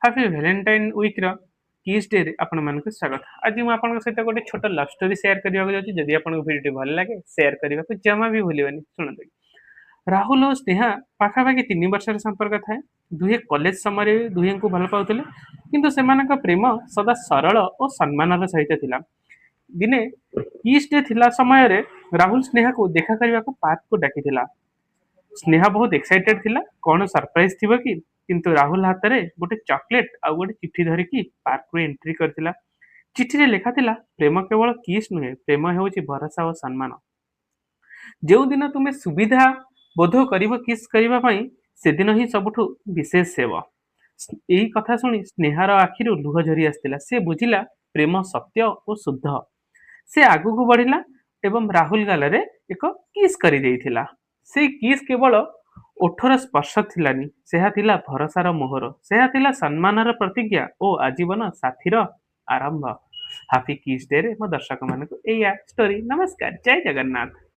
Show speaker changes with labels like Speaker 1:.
Speaker 1: Happy भैलेटाइन week किस day आपण मानक स्वागत। आज मुझे आपन सहित गोटे छोट लव स्टोरी शेयर करने जाऊँगी। जदि आपको वीडियो भल लगे शेयर करने को जमा भी भूलि शुणु। राहुल और स्नेहा पाखापाखि 3 वर्षर संपर्क थाए। दुहे कॉलेज समय दुहे को भल पाते किंतु सेमानक प्रेम सदा सरल और सम्मान सहित थिला। दिने किस डे थिला समय रे राहुल स्नेहा को देखा करने को पार्क को डाकी स्नेहा बहुत एक्साइटेड थिला कौन सरप्राइज थिबो कि किंतु राहुल हाथ रे गोटे चॉकलेट आ गोटे चिट्ठी धरिकी पार्क को एंट्री करथिला। चिट्ठी रे लेखा थिला प्रेम केवल किस नुहे, प्रेम हेउची भरोसा और सम्मान। जो दिन तुमे सुविधा बोध करिवो किस करिवा पई से दिन ही सबुठु विशेष हेबो। एही कथा सुनी स्नेहार आखिरु लुह झरी आस्तिला। से बुझिला प्रेम सत्य और शुद्ध। से आगु बढ़िला एवं राहुल गाल एक किस कर देइथिला। से किस केवल ओठर स्पर्श थिलानी, सेहा थिला भरोसार मोहर, सेहा थिला सम्मानर प्रतिज्ञा और आजीवन साथीर आरंभ। हापी किस डे रे मो दर्शक मानक एया स्टोरी। नमस्कार, जय जगन्नाथ।